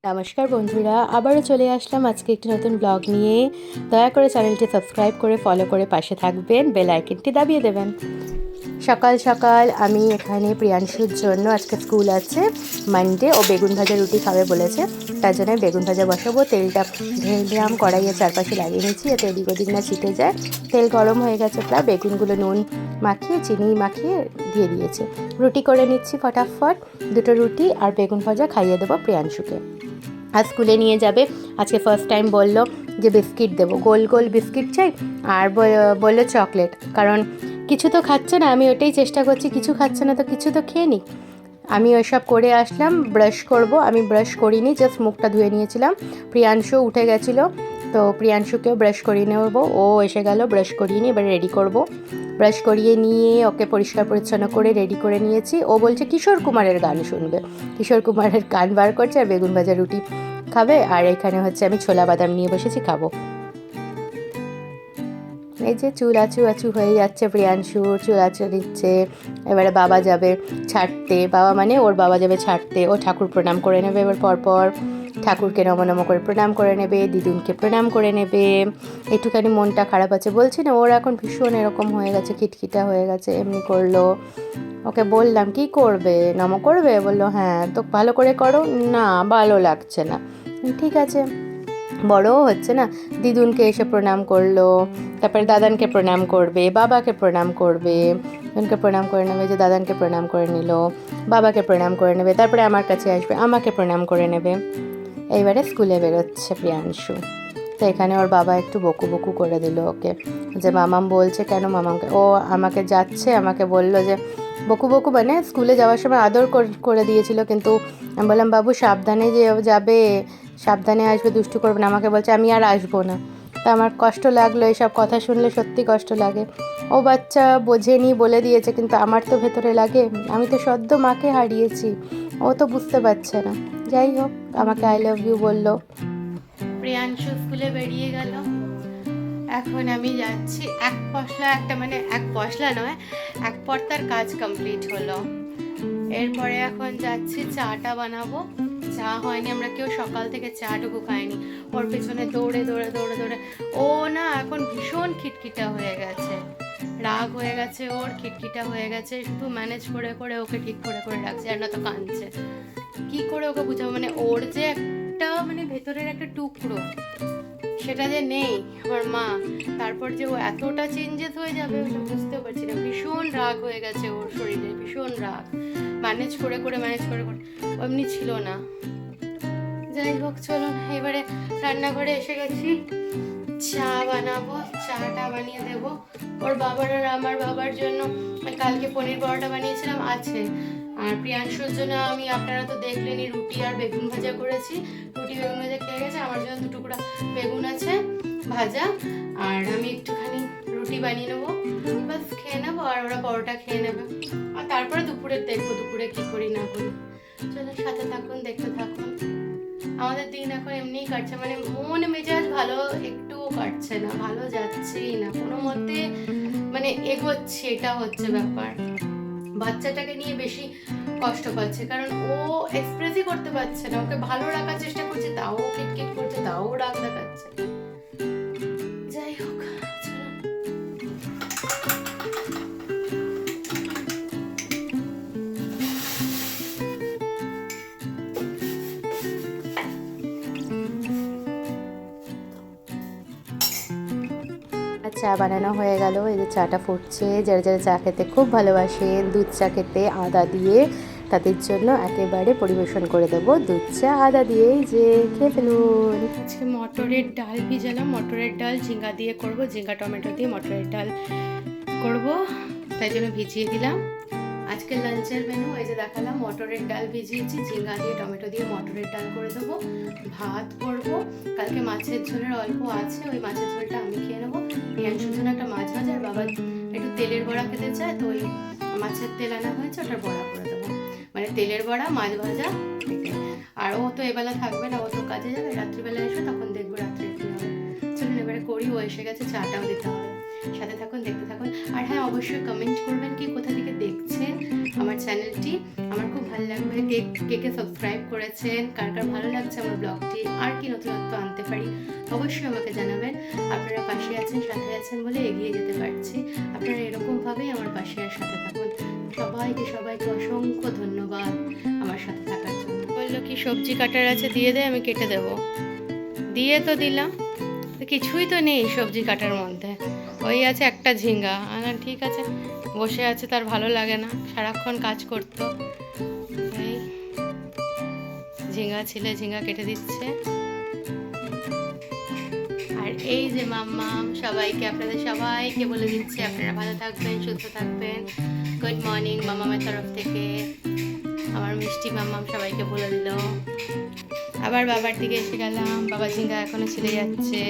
নমস্কার বন্ধুরা, আবারও চলে আসলাম আজকে একটি নতুন ব্লগ নিয়ে। দয়া করে চ্যানেলটি সাবস্ক্রাইব করে ফলো করে পাশে থাকবেন, বেল আইকনটি দাবিয়ে দেবেন। সকাল সকাল আমি এখানে প্রিয়াংশুর জন্য, আজকে স্কুল আছে মানডে, ও বেগুন ভাজা রুটি খাবে বলেছে, তার জন্য বেগুন ভাজা বসাবো। তেলটা ঢেলে দিলাম, কড়াইয়ে চারপাশে লাগিয়ে নিচ্ছি যাতে এদিক ওদিক না ছিটে যায়। তেল গরম হয়ে গেছে প্রায়, বেগুনগুলো নুন মাখিয়ে চিনি মাখিয়ে দিয়ে দিয়েছি। রুটি করে নিচ্ছি ফটাফট, দুটো রুটি আর বেগুন ভাজা খাইয়ে দেবো প্রিয়াংশুকে। আর স্কুলে নিয়ে যাবে, আজকে ফার্স্ট টাইম বললো যে বিস্কিট দেবো, গোল গোল বিস্কিট চাই, আর বললো চকলেট, কারণ কিছু তো খাচ্ছে না। আমি ওটাই চেষ্টা করছি, কিছু খাচ্ছে না তো কিছু তো খেয়ে নিই। আমি ওইসব করে আসলাম, ব্রাশ করব। আমি ব্রাশ করিনি, জাস্ট মুখটা ধুয়ে নিয়েছিলাম। প্রিয়াংশু উঠে গেছিলো, তো প্রিয়াংশুকেও ব্রাশ করিয়ে নেব। ও এসে গেল, ব্রাশ করিয়ে নিয়ে এবার রেডি করব। ব্রাশ করিয়ে নিয়ে ওকে পরিষ্কার পরিচ্ছন্ন করে রেডি করে নিয়েছি। ও বলছে কিশোর কুমারের গান শুনবে, কিশোর কুমারের গান বার করছে, আর বেগুন ভাজা রুটি খাবে। আর এখানে হচ্ছে আমি ছোলা বাদাম নিয়ে বসেছি, খাবো। এই যে চুল আচু আচু হয়ে যাচ্ছে, প্রিয়াংশুর চুল আচু দিচ্ছে। এবারে বাবা যাবে ছাড়তে, বাবা মানে ওর বাবা যাবে ছাড়তে। ও ঠাকুর প্রণাম করে নেবে এবার পরপর, ঠাকুরকে নম নম করে প্রণাম করে নেবে, দিদুনকে প্রণাম করে নেবে। একটুখানি মনটা খারাপ আছে, বলছি না, ওর এখন ভীষণ এরকম হয়ে গেছে, খিটখিটা হয়ে গেছে, এমনি করলো। ওকে বললাম কি করবে, নম করবে, বললো হ্যাঁ। তো ভালো করে করো না, ভালো লাগছে না। ঠিক আছে, বড়ও হচ্ছে না। দিদুনকে এসে প্রণাম করলো, তারপরে দাদানকে প্রণাম করবে, বাবাকে প্রণাম করবে, দিদুনকে প্রণাম করে নেবে, যে দাদানকে প্রণাম করে নিল, বাবাকে প্রণাম করে নেবে, তারপরে আমার কাছে আসবে, আমাকে প্রণাম করে নেবে। এইবারে স্কুলে বেরোচ্ছে প্রিয়াংশু। তো এখানে ওর বাবা একটু বকু বকু করে দিল ওকে, যে মামাম বলছে কেন মামামকে, ও আমাকে যাচ্ছে, আমাকে বলল যে বকু বকু, মানে স্কুলে যাওয়ার সময় আদর করে দিয়েছিল, কিন্তু আমি বললাম বাবু সাবধানে যে যাবে, সাবধানে আসবে, দুষ্টু করবে না। আমাকে বলছে আমি আর আসবো না। তা আমার কষ্ট লাগলো, এইসব কথা শুনলে সত্যি কষ্ট লাগে। ও বাচ্চা বোঝেনি, বলে দিয়েছে, কিন্তু আমার তো ভেতরে লাগে। আমি তো সদ্য মাকে হারিয়েছি, ও তো বুঝতে পারছে না। যাই হোক, আমাকে আই লাভ ইউ বললো। প্রিয়াংশু স্কুলে বেরিয়ে গেল। এখন আমি যাচ্ছি, এক পশলা একটা, মানে এক পশলা নয়, এক পর্তার কাজ কমপ্লিট হলো। এরপরে এখন যাচ্ছি চাটা বানাবো। চা হয়নি, আমরা কেউ সকাল থেকে চাটুকু খাইনি। ওর পেছনে দৌড়ে দৌড়ে দৌড়ে দৌড়ে ও না এখন ভীষণ খিটখিটা হয়ে গেছে, রাগ হয়ে গেছে ওর, খিটখিটা হয়ে গেছে। শুধু ম্যানেজ করে করে ওকে ঠিক করে করে রাখছে, আর না তো কাঁদছে। কি করে ওকে বুঝাবো, মানে ওর যে একটা, মানে ভেতরের একটা টুকরো, সেটা যে নেই আমার মা, তারপর যে ও এতটা চেঞ্জেস হয়ে যাবে ওটা বুঝতেও পারছি না। ভীষণ রাগ হয়ে গেছে ওর শরীরে, ভীষণ রাগ, ম্যানেজ করে করে এমনি ছিল না। যাই হোক, চলুন এবারে রান্নাঘরে এসে গেছি, চা বানাবো, চাটা বানিয়ে দেবো ওর বাবার আর আমার বাবার জন্য। কালকে পনির পরোটা বানিয়েছিলাম, আছে। আর প্রিয়াংশুর জন্য আমি, আপনারা তো দেখলেনই, রুটি আর বেগুন ভাজা করেছি। রুটি বেগুন ভাজা খেয়ে গেছে, আমার জন্য দুটো টুকরা বেগুন আছে ভাজা, আর আমি একটুখানি রুটি বানিয়ে নেবো, বাস খেয়ে নেবো, আর ওরা পরোটা খেয়ে নেবে। আর তারপরে দুপুরে দেখবো, দুপুরে কি করি না করি। চলো সাথে থাকুন, দেখতে থাকুন। আমাদের দিন এখন এমনিই কাটছে, মানে মন মেজাজ ভালো একটুও কাটছে না, ভালো যাচ্ছেই না কোনো মতে, মানে এগোচ্ছে, এটা হচ্ছে ব্যাপার। বাচ্চাটাকে নিয়ে বেশি কষ্ট পাচ্ছে, কারণ ও এক্সপ্রেসই করতে পারছে না। ওকে ভালো রাখার চেষ্টা করছে, তাও কিটকিট করছে, তাও রাগ দেখাচ্ছে। যাই হোক, চা বানানো হয়ে গেল। এই যে চাটা ফুটছে, যারা যারা চা খেতে খুব ভালোবাসেন, দুধ চা খেতে আদা দিয়ে, তাদের জন্য একেবারে পরিবেশন করে দেবো দুধ চা আদা দিয়ে। যে খেয়ে ফেলুন। আজকে মটরের ডাল ভিজালাম, মটরের ডাল ঝিঙ্গা দিয়ে করব, ঝিঙ্গা টমেটো দিয়ে মটরের ডাল করব, তাই জন্য ভিজিয়ে দিলাম। আজকে লাঞ্চের মেনু এই যে দেখালাম, মটরের ডাল ভিজিয়েছি, ঝিঙ্গা দিয়ে টমেটো দিয়ে মটরের ডাল করে দেবো, ভাত করবো। কালকে মাছের ঝোলের অল্প আছে, ওই মাছের ঝোলটা আমি খেয়ে নেবো। প্রিয়াংশুর জন্য একটা মাছ ভাজা, আর বাবা একটু তেলের বড়া খেতে চায়, তো ওই মাছের তেল আনা হয়েছে, ওটার বড়া করে দেবো, মানে তেলের বড়া মাছ ভাজা। আর ও তো এবেলা থাকবে না, ও তো কাজে যাবে, রাত্রিবেলা এসে তখন দেখবো রাত্রে কী হবে। চলুন এবারে করি, ও এসে গেছে, চাটাও দিতে হবে। সাথে থাকুন, দেখতে থাকুন। আর হ্যাঁ, অবশ্যই কমেন্ট করবেন কি কোথা থেকে দেখছেন আমার চ্যানেলটি। আমার খুব ভালো লাগবে কে সাবস্ক্রাইব করেছেন, কার কার ভালো লাগছে আমার ব্লগটি, আর কি নতুনত্ব আনতে পারি অবশ্যই আমাকে জানাবেন। আপনারা পাশে আছেন, সাথে আছেন বলে এগিয়ে যেতে পারছি। আপনারা এরকমভাবেই আমার পাশে আর সাথে থাকুন। সবাইকে অসংখ্য ধন্যবাদ আমার সাথে থাকার জন্য। বললো কি সবজি কাটার আছে, দিয়ে দে, আমি কেটে দেবো। দিয়ে তো দিলাম, কিছুই তো নেই সবজি কাটার মধ্যে, ওই আছে একটা ঝিঙ্গা। ঠিক আছে, বসে আছে, তার ভালো লাগে না, সারাক্ষণ কাজ করতো। এই ঝিঙ্গা ছিলে, ঝিঙ্গা কেটে দিচ্ছে। আর এই যে মাম্মাম, আপনাদের সবাইকে বলে দিচ্ছে আপনারা ভালো থাকবেন, সুস্থ থাকবেন। গুড মর্নিং মাম্মামের তরফ থেকে। আমার মিষ্টি মাম্মাম সবাইকে বলে দিল। আবার বাবার দিকে এসে গেলাম, বাবা ঝিঙ্গা এখনো ছিলে যাচ্ছে।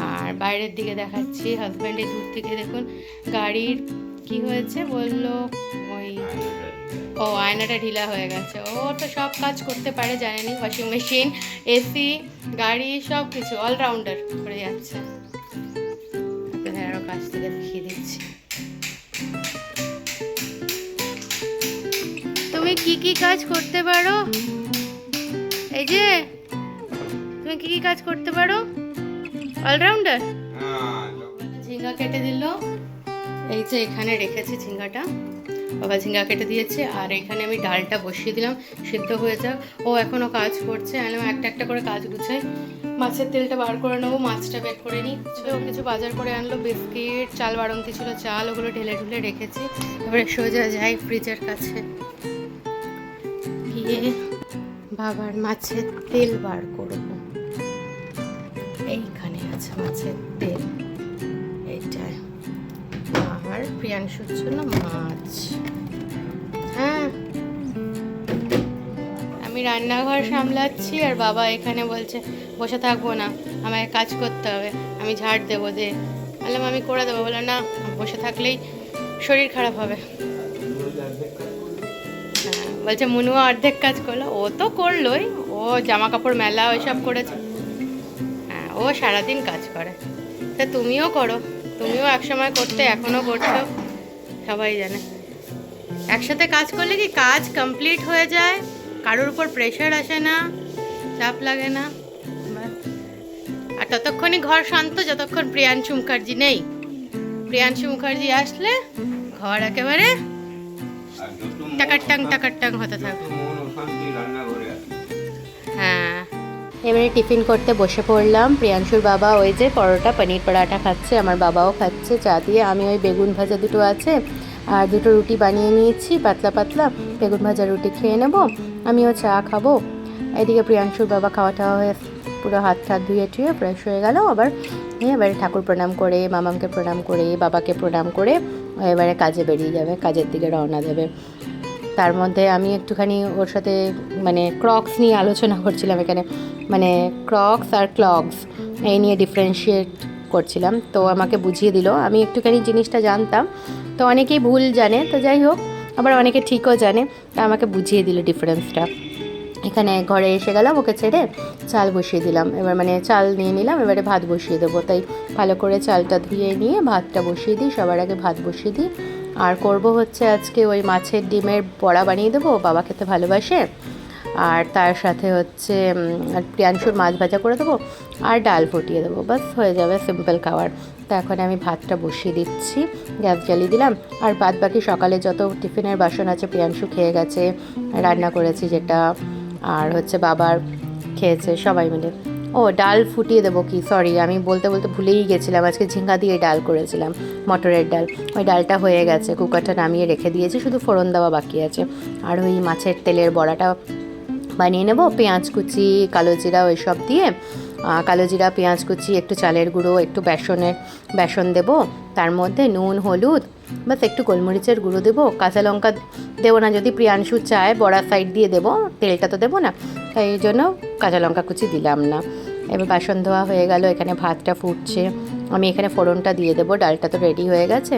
আর বাইরের দিকে দেখাচ্ছি, হাজব্যান্ডের দূর থেকে দেখুন গাড়ির কি হয়েছে বললো, আয়নাটা ঢিলা হয়ে গেছে। ও তো সব কাজ করতে পারে, জানেনি, ওয়াশিং মেশিন, এসি, গাড়ি, সব কিছু অলরাউন্ডার করে যাচ্ছে। আপনাদের আরও কাজ থেকে দেখিয়ে দিচ্ছি। তুমি কি কাজ করতে পারো? এই যে তুমি কি কাজ করতে পারো? অলরাউন্ডার। ঝিঙ্গা কেটে দিল, এই যে এখানে রেখেছি ঝিঙ্গাটা, বাবা ঝিঙ্গা কেটে দিয়েছে। আর এখানে আমি ডালটা বসিয়ে দিলাম, সিদ্ধ হয়ে যাক। ও এখনও কাজ করছে, আমি একটা একটা করে কাজ গুছাই। মাছের তেলটা বার করে নেবো, মাছটা বের করে নিই। কিছু বাজার করে আনলো, বিস্কিট, চাল বাড়ন্তি ছিল, চাল, ওগুলো ঢেলে ঢুলে রেখেছি। এবারে সোজা যাই ফ্রিজের কাছে, গিয়ে বাবার মাছের তেল বার করবো। এইখানে আছে মাছের তেল, এইটায়। আর প্রিয়াংশুর জন্য মাছ। হ্যাঁ, আমি রান্নাঘর সামলাচ্ছি, আর বাবা এখানে বলছে বসে থাকবো না, আমায় কাজ করতে হবে, আমি ঝাড় দেবো, দে। বললাম আমি করে দেবো। বললাম না, বসে থাকলেই শরীর খারাপ হবে। হ্যাঁ, বলছে মুনুয়া অর্ধেক কাজ করলো। ও তো করলোই, ও জামা কাপড় মেলা ওইসব করেছে। হ্যাঁ, ও সারাদিন কাজ করে। তা তুমিও করো, তুমিও একসময় করতে, এখনও করছো, সবাই জানে। একসাথে কাজ করলে কি কাজ কমপ্লিট হয়ে যায়, কারোর উপর প্রেশার আসে না, চাপ লাগে না। আর ততক্ষণই ঘর শান্ত যতক্ষণ প্রিয়াংশু মুখার্জি নেই। প্রিয়াংশু মুখার্জি আসলে ঘর একেবারে টাকার হতে থাকে। হ্যাঁ, এবারে টিফিন করতে বসে পড়লাম। প্রিয়াংশুর বাবা ওই যে পরোটা, পনির পরাঠা খাচ্ছে, আমার বাবাও খাচ্ছে চা দিয়ে। আমি ওই বেগুন ভাজা দুটো আছে আর দুটো রুটি বানিয়ে নিয়েছি, পাতলা পাতলা বেগুন ভাজা রুটি খেয়ে নেব, আমিও চা খাবো। এদিকে প্রিয়াংশুর বাবা খাওয়া টাওয়া হয়ে পুরো হাত ধুয়ে টুয়ে ফ্রেশ হয়ে গেল। এবারে ঠাকুর প্রণাম করে, মামামকে প্রণাম করে, বাবাকে প্রণাম করে এবারে কাজে বেরিয়ে যাবে, কাজের দিকে রওনা দেবে। তার মধ্যে আমি একটুখানি ওর সাথে মানে ক্রক্স নিয়ে আলোচনা করছিলাম এখানে, মানে ক্রক্স আর ক্লগস এই নিয়ে ডিফারেন্সিয়েট করছিলাম। তো আমাকে বুঝিয়ে দিল, আমি একটুখানি জিনিসটা জানতাম, তো অনেকেই ভুল জানে, তো যাই হোক, আবার অনেকে ঠিকও জানে, তা আমাকে বুঝিয়ে দিল ডিফারেন্সটা। এখানে ঘরে এসে গেলাম, ওকে ছেড়ে চাল বসিয়ে দিলাম। এবার মানে চাল নিয়ে নিলাম, এবারে ভাত বসিয়ে দেবো। তাই ভালো করে চালটা ধুয়ে নিয়ে ভাতটা বসিয়ে দিই, সবার আগে ভাত বসিয়ে দিই। আর করব হচ্ছে আজকে ওই মাছের ডিমের বড়া বানিয়ে দেবো, বাবা খেতে ভালোবাসে। আর তার সাথে হচ্ছে প্রিয়াংশুর মাছ ভাজা করে দেবো, আর ডাল ফুটিয়ে দেবো, বাস হয়ে যাবে সিম্পল খাবার। তো এখন আমি ভাতটা বসিয়ে দিচ্ছি, গ্যাস জ্বালিয়ে দিলাম। আর বাদ বাকি সকালে যত টিফিনের বাসন আছে প্রিয়াংশু খেয়ে গেছে, রান্না করেছি যেটা, আর হচ্ছে বাবার খেয়েছে সবাই মিলে। ও ডাল ফুটিয়ে দেবো কি, সরি আমি বলতে ভুলেই গেছিলাম, আজকে ঝিঙ্গা দিয়ে ডাল করেছিলাম, মটরের ডাল। ওই ডালটা হয়ে গেছে, কুকারটা নামিয়ে রেখে দিয়েছি, শুধু ফোড়ন দেওয়া বাকি আছে। আর ওই মাছের তেলের বড়াটা বানিয়ে নেব, পেঁয়াজ কুচি, কালো জিরা ওই সব দিয়ে, কালো জিরা, পেঁয়াজ কুচি, একটু চালের গুঁড়ো, একটু বেসন দেবো, তার মধ্যে নুন, হলুদ, বাস একটু গোলমরিচের গুঁড়ো দেবো, কাঁচা লঙ্কা দেবো না, যদি প্রিয়াংশু চায় বড়া সাইড দিয়ে দেবো, তেলটা তো দেবো না, তাই এই জন্য কাঁচা লঙ্কা কুচি দিলাম না। এবার বাসন ধোয়া হয়ে গেল, এখানে ভাতটা ফুটছে, আমি এখানে ফোড়নটা দিয়ে দেবো, ডালটা তো রেডি হয়ে গেছে।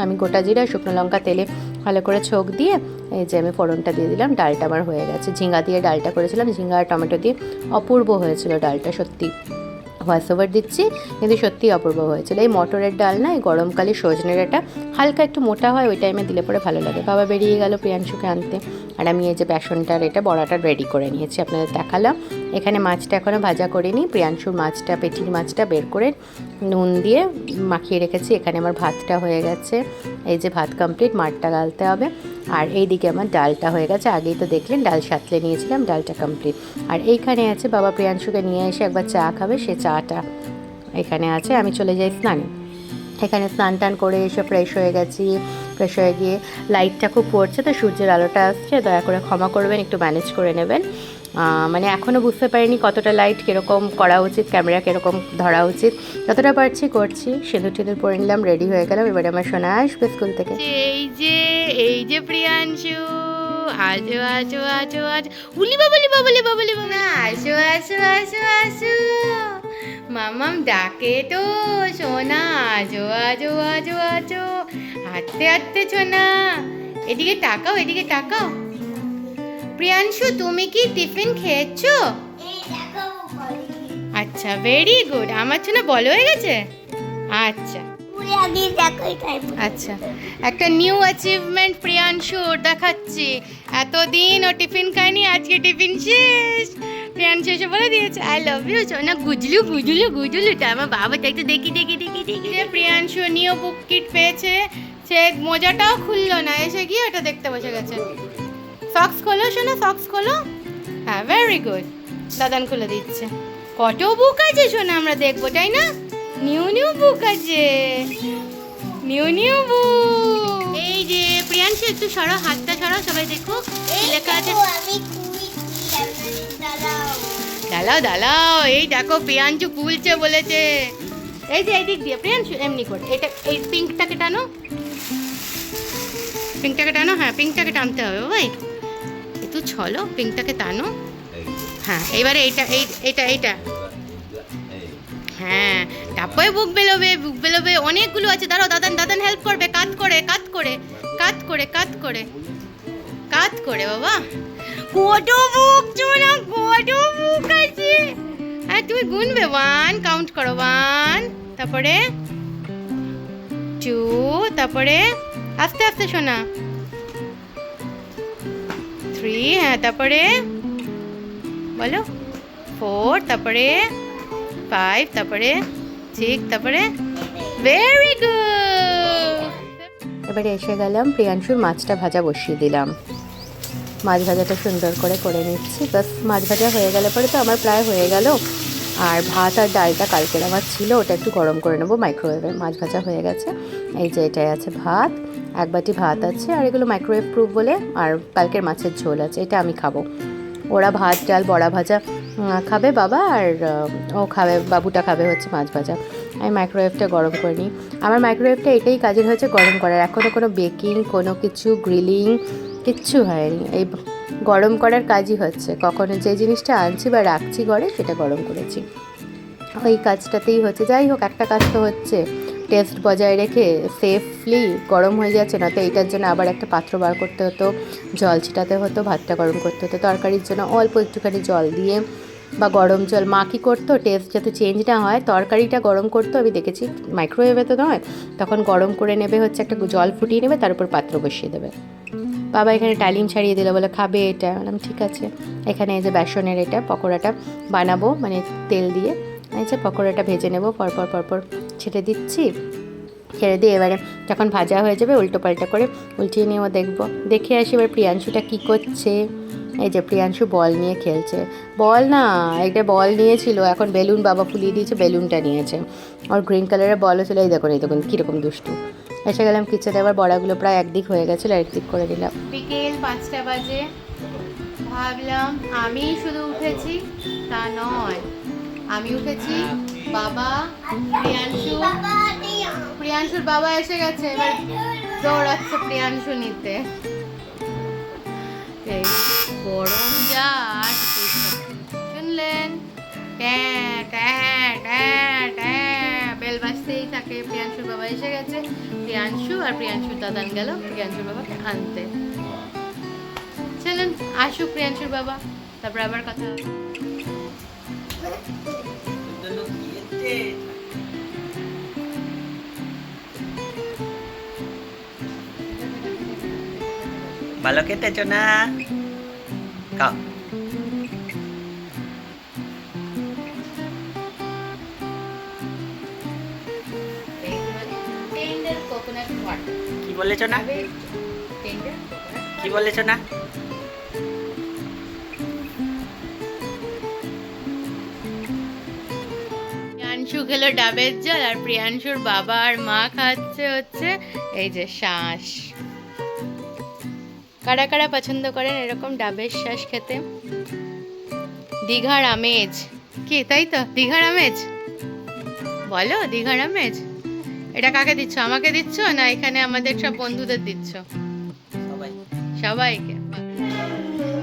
আমি গোটা জিরা, শুকনো লঙ্কা তেলে ভালো করে ছোঁক দিয়ে এই যে আমি ফোড়নটা দিয়ে দিলাম, ডালটা আমার হয়ে গেছে। ঝিঙ্গা দিয়ে ডালটা করেছিলাম, ঝিঙ্গা আর টমেটো দিয়ে, অপূর্ব হয়েছিল ডালটা, সত্যি ভয়েস ওভার দিচ্ছি, কিন্তু সত্যিই অপূর্ব হয়েছিল। এই মটরের ডাল না, এই গরমকালে সজনে ডাঁটা হালকা একটু মোটা হয়, ওই টাইমে দিলে পরে ভালো লাগে। বাবা বেরিয়ে গেল প্রিয়াংশুকে আনতে, আর আমি এই যে বেসনটার বড়াটা রেডি করে নিয়েছি, আপনাদের দেখালাম। এখানে মাছটা এখনও ভাজা করিনি, প্রিয়াংশুর মাছটা, পেটির মাছটা বের করে নুন দিয়ে মাখিয়ে রেখেছি। এখানে আমার ভাতটা হয়ে গেছে, এই যে ভাত কমপ্লিট, মাঠটা গালতে হবে। আর এইদিকে আমার ডালটা হয়ে গেছে, আগেই তো দেখলেন ডাল সাঁতলে নিয়েছিলাম, ডালটা কমপ্লিট। আর এইখানে আছে বাবা প্রিয়াংশুকে নিয়ে এসে একবার চা খাবে, সে চাটা এখানে আছে। আমি চলে যাই স্নানে। এখানে স্নান টান করে এসে ফ্রেশ হয়ে গেছি। ফ্রেশ হয়ে গিয়ে লাইটটা খুব পড়ছে, তো সূর্যের আলোটা আসছে, দয়া করে ক্ষমা করবেন, একটু ম্যানেজ করে নেবেন। মানে এখনও বুঝতে পারিনি কতটা লাইট কীরকম করা উচিত, ক্যামেরা কীরকম ধরা উচিত। যতটা পারছি করছি। সিঁদুর টিঁদুর পরে নিলাম, রেডি হয়ে গেলাম। এবারে আমার সোনা আসবে স্কুল থেকে। এই যে প্রিয়াংশু, আজো আজো আজো আজো, উলি বাবলি বাবলি বাবলি বাবলি, আসো আসো আসো আসো, মামাম ডাকে তো সোনা, আজো আজো আজো আজো, হাঁটতে হাঁটতে সোনা, এদিকে তাকাও, এদিকে তাকাও। প্রিয়াংশু, তুমি কি টিফিন খেয়েছো? আচ্ছা, ভেরি গুড। আমার সোনা বল হয়ে গেছে। আচ্ছা আচ্ছা, একটা নিউ অ্যাচিভমেন্ট প্রিয়াংশুর দেখাচ্ছি। এতদিন ও টিফিন খায়নি, আজকে টিফিন শেষ। প্রিয়াংশু এসে বলে দিয়েছে আই লাভ ইউ সোনা, গুজলু গুজলু গুজলু। তা আমার বাবাটা একটু দেখি দেখি দেখি দেখি। প্রিয়াংশু নিউ বুক কিট পেয়েছে, সে মোজাটাও খুললো না, এসে গিয়ে ওটা দেখতে বসে গেছে। সক্স খোলো সোনা, সক্স খোলো। হ্যাঁ, ভেরি গুড। দাদান খুলে দিচ্ছে। কত বুক আছে সোনা, আমরা দেখবো, তাই না? নিউ নিউ বুক আছে, নিউ নিউ বুক। এই যে প্রিয়াংশু, একটু সরো, হাতটা সরো, সবাই দেখো লেখা আছে। দাঁড়াও দাঁড়াও, এই দেখো প্রিয়াংশু খুলছে বলেছে। এই যে এই দিক দিয়ে প্রিয়াংশু, এমনি করে এটা, এই পিঙ্কটাকে টানো, পিঙ্কটাকে টানো। হ্যাঁ, পিঙ্কটাকে টানতে হবে ভাই, একটু ছলো, পিঙ্কটাকে টানো। হ্যাঁ, এবারে এইটা, এইটা এইটা, হ্যাঁ, তারপরে বুক বেরোবে, বুক বেরোবে। অনেকগুলো আছে, দাঁড়াও, দাদান দাদান হেল্প করবে, কাট করে কাট করে কাট করে কাট করে কাট করে। বাবা কত বুক চোনা, কত বুক আছে। হ্যাঁ, তুমি গুনবে, 1 কাউন্ট করো, 1, তারপরে 2, তারপরে আস্তে আস্তে শোনা, 3, হ্যাঁ, তারপরে বলো 4, তারপরে 5, তারপরে 6, তারপরে ভেরি গুড। এবারে এসে গেলাম, প্রিয়াংশুর মাছটা ভাজা বসিয়ে দিলাম। মাছ ভাজাটা সুন্দর করে নিচ্ছি। বাস মাছ ভাজা হয়ে গেলে পরে তো আমার প্রায় হয়ে গেল। আর ভাত আর ডালটা কালকের আমার ছিল, ওটা একটু গরম করে নেবো মাইক্রোওয়েভে। মাছ ভাজা হয়ে গেছে। এই যে এটাই আছে ভাত, 1 বাটি ভাত আছে, আর এগুলো মাইক্রোওয়েভ প্রুফ বলে। আর কালকের মাছের ঝোল আছে, এটা আমি খাবো। ওরা ভাত ডাল বড়া ভাজা খাবে বাবা, আর ও খাবে, বাবুটা খাবে হচ্ছে মাছ ভাজা। আমি মাইক্রোওয়েভটা গরম করে নিই। আমার মাইক্রোওয়েভটা এটাই কাজের হয়েছে, গরম করার। এখনও কোনো বেকিং, কোনো কিছু গ্রিলিং কিচ্ছু হয়নি, এই গরম করার কাজই হচ্ছে। কখনো যে জিনিসটা আনছি বা রাখছি ঘরে, সেটা গরম করেছি, ওই কাজটাতেই হচ্ছে। যাই হোক, একটা কাজ তো হচ্ছে, টেস্ট বজায় রেখে সেফলি গরম হয়ে যাচ্ছে। না তো এইটার জন্য আবার একটা পাত্র বার করতে হতো, জল ছিটাতে হতো, ভাতটা গরম করতে হতো। তরকারির জন্য অল্প একটুখানি জল দিয়ে বা গরম জল, মা কী করতো, টেস্ট যাতে চেঞ্জ না হয়, তরকারিটা গরম করতো, আমি দেখেছি। মাইক্রোওয়েভে তো নয়, তখন গরম করে নেবে হচ্ছে, একটা জল ফুটিয়ে নেবে, তার উপর পাত্র বসিয়ে দেবে। বাবা এখানে টালিম ছাড়িয়ে দিল, বলে খাবে এটা। বললাম ঠিক আছে। এখানে এই যে বেসনের এটা পকোড়াটা বানাবো, মানে তেল দিয়ে। এই যে পকোড়াটা ভেজে নেব, পরপর ছেড়ে দিচ্ছি। ছেড়ে দিয়ে এবারে যখন ভাজা হয়ে যাবে, উল্টো পাল্টা করে উল্টিয়ে নিয়েও দেখবো। দেখে আসি এবার প্রিয়াংশুটা কী করছে। এই যে প্রিয়াংশু বল নিয়ে খেলছে। বল না, একটা বল নিয়েছিল, এখন বেলুন বাবা ফুলিয়ে দিয়েছে, বেলুনটা নিয়েছে। আর গ্রিন কালারের বলও ছিল। এই দেখুন কীরকম দুষ্টু। এসে গেলাম কিচেনে, এবার বড়াগুলো প্রায় একদিক হয়ে গেছিলো, একদিক করে দিলাম। বিকেল 5টা বাজে। ভাবলাম আমি শুধু উঠেছি, তা নয়, আমি উঠেছি, বাবা, প্রিয়াংশুর বাবা এসে গেছে, এবার দৌড়াচ্ছে প্রিয়াংশু নিতে। এই গরম যা, শুনলেন, বেল বাজতেই থাকে। প্রিয়াংশুর বাবা এসে গেছে। প্রিয়াংশু আর প্রিয়াংশুর দাদান গেল প্রিয়াংশুর বাবাকে আনতে। চলুন আসুক প্রিয়াংশুর বাবা, তারপর আবার কথা হবে। ভালো খেতেছো না? খাও। কি বলেছো না? কি বলেছো না? প্রিয়াংশু খেলো ডাবের জল আর প্রিয়াংশুর বাবা আর মা খাচ্ছে হচ্ছে এই যে শ্বাস। কারা কারা পছন্দ করেন এরকম ডাবের শ্বাস খেতে? দীঘার আমেজ কি, তাই তো? দীঘার আমেজ বলো, দীঘার আমেজ। এটা কাকে দিচ্ছ? আমাকে দিচ্ছ না এখানে আমাদের সব বন্ধুদের দিচ্ছ? সবাই। সবাইকে।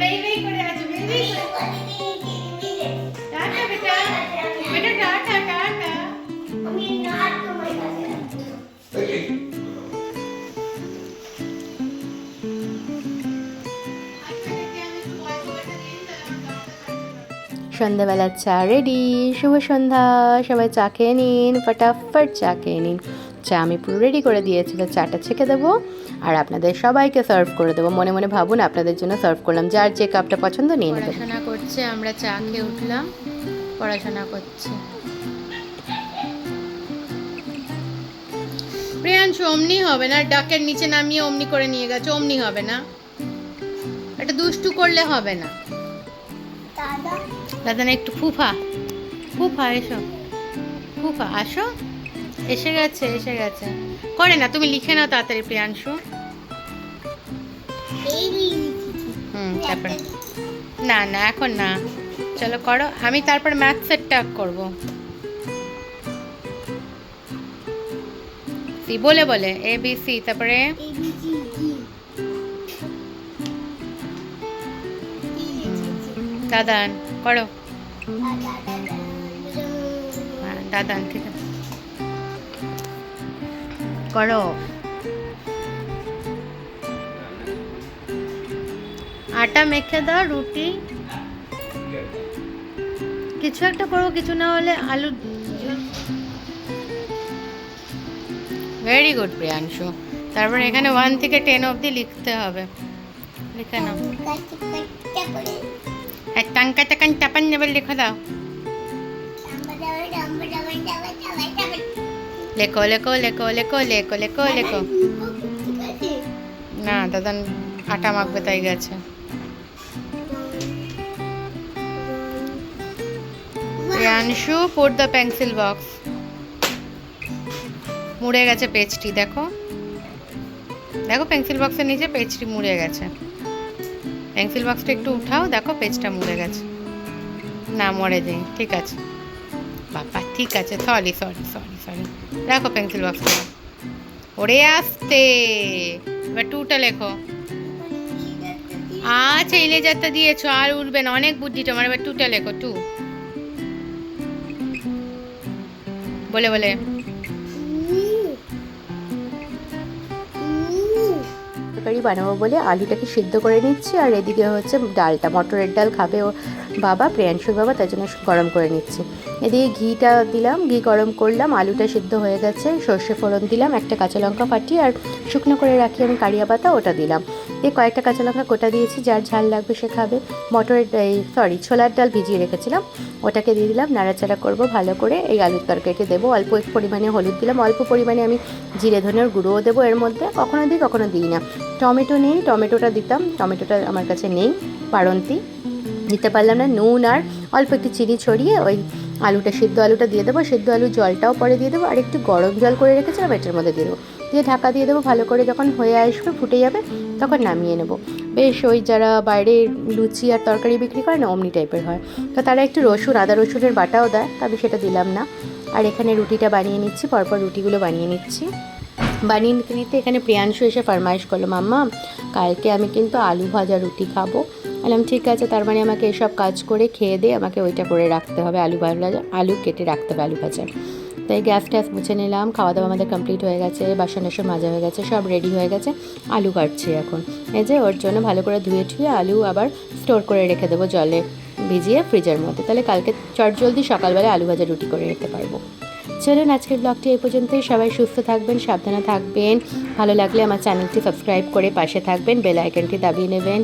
বেই বেই করে আছো, বেই বেই করে। টাটা বেটা, বেটা টাটা টাটা। আমি না তোমার কাছে আছি। সন্ধ্যাবেলার চা রেডি। শুভ সন্ধ্যা, সবাই চা খেয়ে নিন, ফটাফট চা খেয়ে নিন। চা আমি পুরো রেডি করে দিয়েছি, তো চাটা ছেঁকে দেবো আর আপনাদের সবাইকে সার্ভ করে দেবো। মনে মনে ভাবুন আপনাদের জন্য সার্ভ করলাম, যার যে কাপটা পছন্দ নিয়ে নেবেন। পড়াশোনা করছে, আমরা চা খেয়ে উঠলাম, পড়াশোনা করছে। প্রিয়াংশু অমনি হবে না, ডাকের নিচে নামিয়ে অমনি করে নিয়ে গেছে, অমনি হবে না, এটা দুষ্টু করলে হবে না। দাদা না একটু ফুফা, ফুফা এসো, ফুফা আসো, এসে গেছে এসে গেছে। করে না, তুমি লিখে নাও তাড়াতাড়ি প্রিয়াংশু। তারপরে না না এখন না, চলো করো, আমি তারপর ম্যাথসেরটা করবো। সি বলে বলে ABC, তারপরে দাদান করো। দাদান ঠিক আছে করো। আটা মেখে দাও, রুটি কিছু একটা করবো, কিছু না হলে আলু। Very good Priyanshu. তারপর এখানে 1 থেকে 10 অবধি লিখতে হবে, লিখে নাও। টাঙ্কা টাকান টাপান নেবে, লিখে দাও। লেখো লেখো লেখো লেখো লেখো লেখো লেখো। না দাদা আটা মাখবে তাই গেছে। Priyanshu put the pencil box. মুড়ে গেছে পেজটি, দেখো দেখো পেন্সিল বক্সের নিচে পেজটি মুড়ে গেছে। পেন্সিল বক্সটা একটু উঠাও, দেখো পেজটা মুড়ে গেছে। না মরে যাই, ঠিক আছে বাবা, ঠিক আছে, সরি সরি সরি সরি। রাখো পেন্সিল বক্সটা, ওরে আসতে। এবার 2টা লেখো। আচ্ছা ইলেজারটা দিয়েছো, আর উঠবে না, অনেক বুদ্ধি তোমার। এবার 2টা লেখো, 2 বলে বলে। তরকারি বানাবো বলে আলুটাকে সিদ্ধ করে নিচ্ছি, আর এদিকে হচ্ছে ডালটা, মটরের ডাল খাবে ও বাবা, প্রিয়াংশুর বাবা, তার জন্য গরম করে নিচ্ছি। এদিকে ঘিটা দিলাম, ঘি গরম করলাম, আলুটা সিদ্ধ হয়ে গেছে, সর্ষে ফোড়ন দিলাম, একটা কাঁচা লঙ্কা ফাটিয়ে আর শুকনো করে রাখি আমি কারিয়া পাতা, ওটা দিলাম। দিয়ে কয়েকটা কাঁচা লঙ্কা গোটা দিয়েছি, যার ঝাল লাগবে সে খাবে। ছোলার ডাল ভিজিয়ে রেখেছিলাম, ওটাকে দিয়ে দিলাম, নাড়াচাড়া করবো ভালো করে। এই আলুর তরকারিকে দেবো, অল্প পরিমাণে হলুদ দিলাম, অল্প পরিমাণে আমি জিরে ধনের গুঁড়োও দেবো এর মধ্যে, কখনো দিই কখনো দিই না। টমেটো নেই, টমেটোটা দিতাম, টমেটোটা আমার কাছে নেই, পারন্তি দিতে পারলাম না। নুন আর অল্প একটু চিনি ছড়িয়ে ওই আলুটা, সিদ্ধ আলুটা দিয়ে দেবো। সিদ্ধ আলু জলটাও পরে দিয়ে দেবো, আর একটু গরম জল করে রেখেছিলাম এটার মধ্যে দিয়ে দেবো, দিয়ে ঢাকা দিয়ে দেবো ভালো করে। যখন হয়ে আসবে, ফুটে যাবে, তখন নামিয়ে নেব। বেশ ওই যারা বাইরে লুচি আর তরকারি বিক্রি করে না, অমনি টাইপের হয়। তো তারা একটু আদা রসুনের বাটাও দেয়, তবে সেটা দিলাম না। আর এখানে রুটিটা বানিয়ে নিচ্ছি, পরপর রুটিগুলো বানিয়ে নিচ্ছি। বানিয়ে নিতে নিতে এখানে প্রিয়াংশু এসে ফরমাইশ করলো, মাম্মা কালকে আমি কিন্তু আলু ভাজা রুটি খাবো। বললাম ঠিক আছে, তার মানে আমাকে এসব কাজ করে খেয়ে দিয়ে আমাকে ওইটা করে রাখতে হবে, আলু কেটে রাখতে হবে, আলু ভাজা। তাই গ্যাস ট্যাস মুছে নিলাম, খাওয়া দাওয়া আমাদের কমপ্লিট হয়ে গেছে, বাসন মাজা হয়ে গেছে, সব রেডি হয়ে গেছে। আলু কাটছি এখন, এই যে ওর জন্য ভালো করে ধুয়ে ঠুয়ে আলু আবার স্টোর করে রেখে দেবো জলে ভিজিয়ে ফ্রিজের মধ্যে, তাহলে কালকে চটজলদি সকালবেলা আলু ভাজা রুটি করে নিতে পারবো। চলুন আজকের ব্লগটি এই পর্যন্তই। সবাই সুস্থ থাকবেন, সাবধানে থাকবেন। ভালো লাগলে আমার চ্যানেলটি সাবস্ক্রাইব করে পাশে থাকবেন, বেল আইকনটি দাবিয়ে নেবেন।